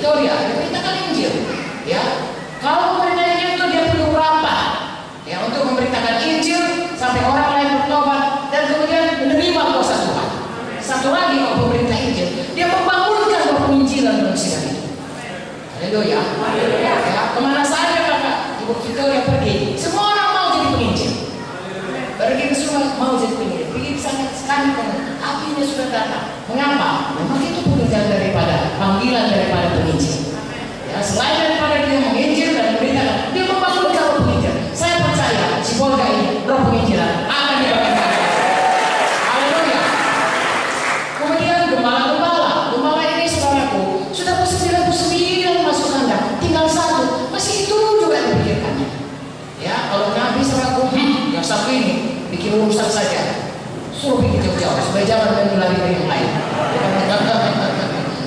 Itu dia beritakan Injil. Ya, kalau memberitakan itu dia perlu rapat. Ya, untuk memberitakan Injil sampai orang lain bertobat dan kemudian menerima kuasa Tuhan. Satu lagi kalau pemerintah Injil, dia membangunkan penginjilan dalam sidang itu. Haleluya. Ya, kemana saja kakak, ibu kita yang pergi, semua orang mau jadi penginjil. Pergi ke semua mau jadi penginjil. Pergi ke sana sekali karena apinya sudah datang. Mengapa? Memang itu pekerjaan daripada panggilan daripada penginjil. Ya, selain daripada dia menginjil dan memberitakan, dia membangunkan penginjil. Saya percaya si Polga ini roh penginjilan akan dibangunkan. Haleluya. Kemudian gembala ini saudaraku sudah 99 masuk kandang, tinggal satu, masih itu juga dipikirkannya. Ya, kalau nabi saudaraku, yang satu ini bikin urusan saja, suruh bikin jauh-jauh supaya jangan lari dari yang lain.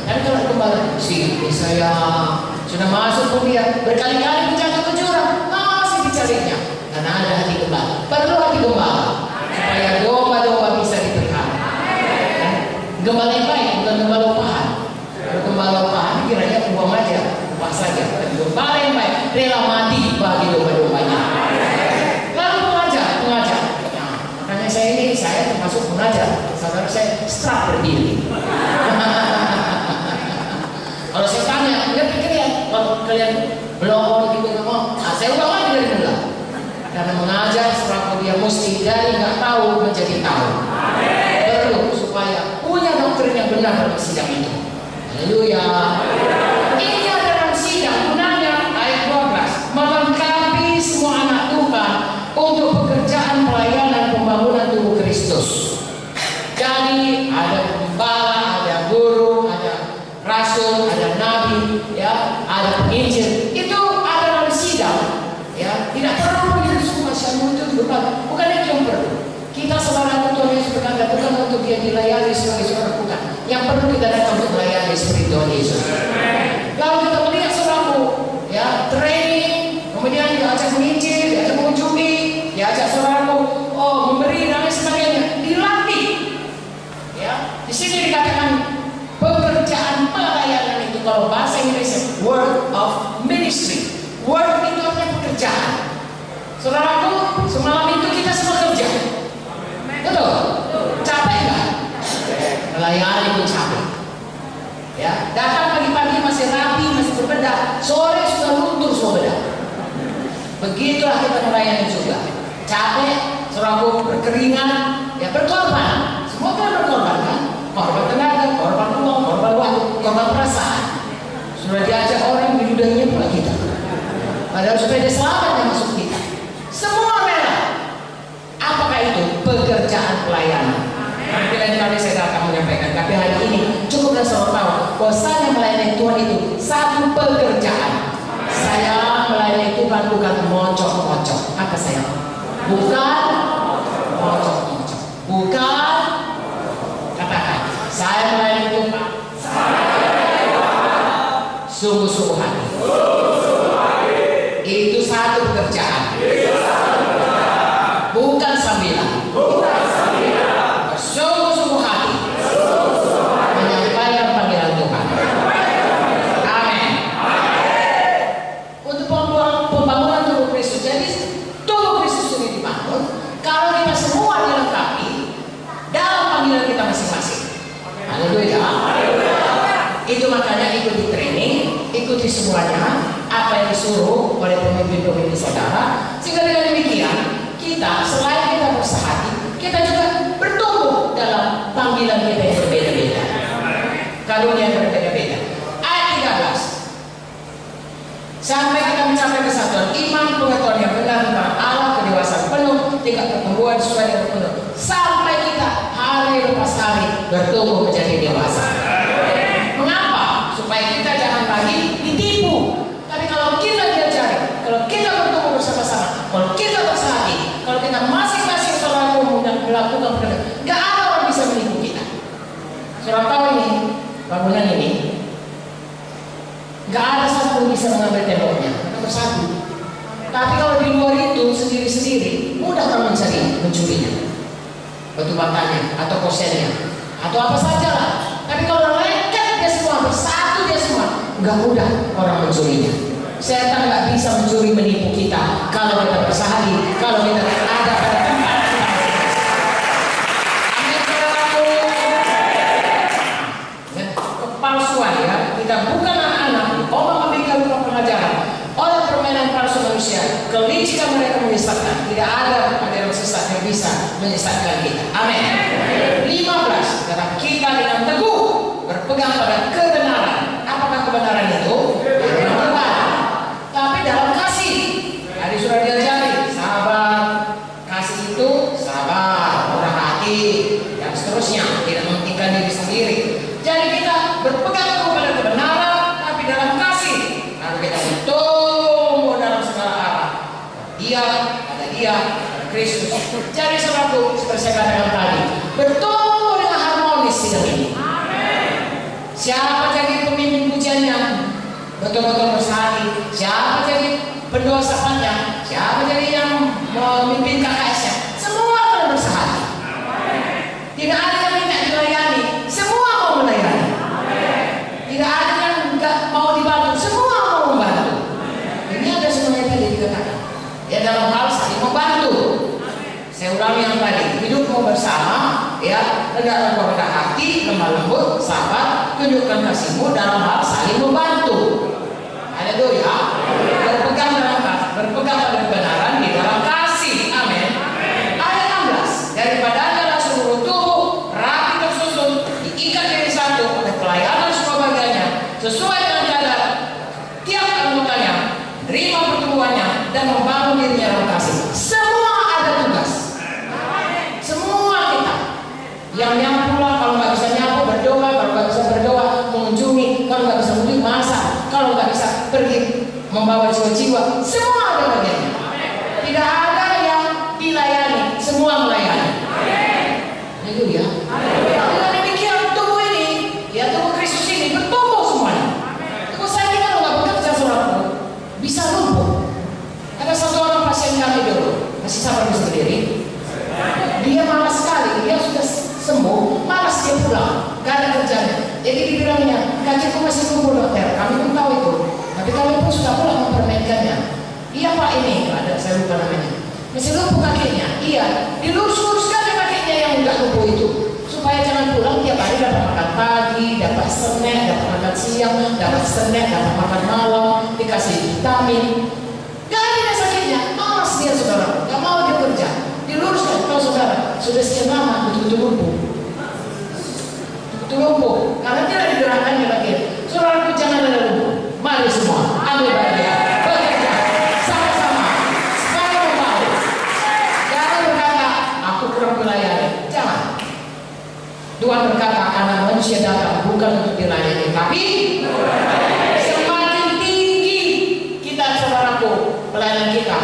Dan kalau gembala, saya sudah masuk kuliah berkali-kali menjatuh ke jurang, masih dicarinya. Karena ada hati gembala, perlu hati gembala supaya domba-domba bisa dipelihara. Gembala yang baik, bukan gembala upahan. Kalau gembala upahan kiranya uang aja, upah saja. Gembala yang baik rela mati bagi domba-dombanya. Lalu pengajar. Nah, makanya saya termasuk pengajar. Saudara saya strak berdiri. Kalau saya tanya, kalau kalian belum gitu ngomong, saya ulang lagi dari mula. Karena mengajar seorang dia mesti dari nggak tahu menjadi tahu. Perlu supaya punya doktrin yang benar dalam sidang itu. Haleluya. Ini adalah sidang gunanya ayat 12 melengkapi semua anak Tuhan untuk pekerjaan pelayanan pembangunan tubuh Kristus. Jadi ada gembala, ada guru, ada rasul, ada nabi, ya, ada penginjil. Itu ada dalam sidang. Ya, tidak perlu begitu semua syamul itu bukan itu yang perlu. Kita saudara Tuhan Yesus berkata bukan untuk dia dilayani sebagai seorang, bukan. Yang perlu kita datang untuk melayani seperti Tuhan Yesus. Lalu kita melihat saudaraku, ya, training, kemudian diajak menginjil, diajak mengunjungi, diajak saudaraku, memberi dan lain sebagainya, dilatih. Ya, di sini dikatakan pekerjaan pelayanan itu, kalau bahasa Inggrisnya work of ministry. Work itu artinya pekerjaan. Saudaraku, semalam itu kita semua kerja. Betul? Capek nggak? Melayani pun capek. Ya, datang pagi-pagi masih rapi, masih berbedah. Sore sudah luntur semua bedah. Begitulah kita melayani juga. Capek, saudaraku, berkeringat, ya berkorban. Semua kan berkorban kan? Korban tenaga, korban uang, korban waktu, korban perasaan. Sudah diajak orang di dudanya pula kita. Padahal supaya dia selamat yang masuk kita. Semua rela. Apakah itu? Pekerjaan pelayanan. Nanti lain kali saya akan menyampaikan. Tapi hari ini cukuplah selalu tahu bahwa saya melayani Tuhan itu satu pekerjaan. Saya melayani Tuhan bukan mocok-mocok. Apa saya? Bukan mocok-mocok. Bukan. Katakan. Saya melayani Tuhan. Sungguh-sungguh hati. Itu satu pekerjaan. Bukan sambilan. Bersungguh-sungguh hati menyampaikan panggilan Tuhan. Amin. Untuk pembangunan tubuh Kristus. Jadi tubuh Kristus ini dibangun kalau kita semua dilengkapi dalam panggilan kita masing-masing. Haleluya. Itu makanya ikuti training, ikuti semuanya apa yang disuruh oleh pemimpin-pemimpin saudara, sehingga dengan demikian kita selain kita bersehati, kita juga bertumbuh dalam panggilan kita yang berbeda-beda, karunia yang berbeda-beda. Ayat 13, sampai kita mencapai kesatuan iman, pengetahuan yang benar tentang Allah, kedewasaan penuh, tingkat pertumbuhan sesuai dengan penuh, sampai kita hari lepas hari bertumbuh menjadi dewasa. Mengapa? Supaya kita jangan lagi ditipu. Tapi kalau kita diajari, kalau kita bertumbuh bersama-sama, kalau kita bersehati, kalau kita masing-masing selalu melakukan pekerjaan, nggak ada orang bisa menipu kita. Saudara tahu ini, bangunan ini, nggak ada satu yang bisa mengambil temboknya, kita bersatu. Tapi kalau di luar itu sendiri-sendiri, mudah orang mencurinya, batu batanya, atau kosennya, atau apa saja lah. Tapi kalau lengket dia semua, bersatu dia semua, nggak mudah orang mencurinya. Setan nggak bisa mencuri menipu kita kalau kita bersahadi, kalau kita ada pada tempat kita. Amin, saudaraku. Kepalsuan ya, kita bukan anak-anak. Allah memberikan pengajaran oleh permainan palsu manusia. Kelicikan mereka menyesatkan. Tidak ada ajaran sesat yang bisa menyesatkan kita. Amin. 15. Karena kita dengan teguh berpegang pada kebenaran. Apakah kebenaran itu? Tapi dalam kasih. Tadi sudah diajari, sabar. Kasih itu sabar, murah hati, dan seterusnya. Tidak mementingkan diri sendiri. Jadi kita berpegang teguh pada kebenaran, tapi dalam kasih. Lalu kita bertumbuh dalam segala arah. Dia, Kristus. Jadi saudaraku, seperti saya katakan tadi, bertumbuh dengan harmonis hidup ini. Siapa jadi pemimpin pujiannya? Betul-betul bersahadi. Siapa jadi pendosaannya? Siapa jadi yang memimpin KKS-nya? Semua akan bersahadi. Tidak ada yang tidak dilayani. Semua mau melayani. Tidak ada yang nggak mau dibantu. Semua mau membantu. Ini ada semuanya tadi dikatakan. Ya dalam hal saling membantu. Saya ulangi yang tadi, hidupmu bersama, ya, rendah hati, lemah lembut, sabar, tunjukkan kasihmu dalam hal saling membantu. Haleluya. Berpegang pada kebenaran di dalam kasih. Amin. Ayat 16. Daripadanya seluruh tubuh rapi tersusun, diikat jadi satu oleh pelayanan semua bagiannya, sesuai dengan kadar tiap anggotanya, terima pertumbuhannya dan membangun dirinya dalam kasih. Semua ada tugas. Semua kita. Yang nyapu lah, kalau nggak bisa nyapu berdoa, kalau nggak bisa berdoa mengunjungi, kalau nggak bisa mudik masak, kalau nggak bisa pergi membawa jiwa-jiwa, semua ada bagiannya. Tidak ada yang dilayani, semua melayani. Haleluya. Dengan demikian tubuh ini, ya tubuh Kristus ini bertumbuh semuanya. Tubuh saya ini kalau nggak bekerja saudaraku, bisa lumpuh. Ada satu orang pasien kami dulu, masih sabar bisa berdiri. Dia malas sekali, dia sudah sembuh, malas dia pulang, gak ada kerjanya. Jadi dibilangnya, kakiku masih lumpuh dokter. Kami pun tahu itu, tapi kami pun sudah pulang mempermainkannya. Iya pak, ini ada, saya lupa namanya. Masih lumpuh kakinya, iya. Dilurus-luruskan kakinya yang udah lumpuh itu, supaya jangan pulang tiap hari dapat makan pagi, dapat snack, dapat makan siang, dapat snack, dapat makan malam, dikasih vitamin. Gak ada sakitnya, malas dia saudara, gak mau dia kerja. Diluruskan, kalau saudara sudah sekian lama betul-betul lumpuh. Betul lumpuh, karena tidak digerakkan di bagian. Saudara jangan ada lumpuh. Mari semua ambil bagian, bekerja sama-sama supaya membangun. Jangan berkata aku kurang melayani. Jangan. Tuhan berkata anak manusia datang bukan untuk dilayani, tapi semakin tinggi kita saudaraku pelayanan kita,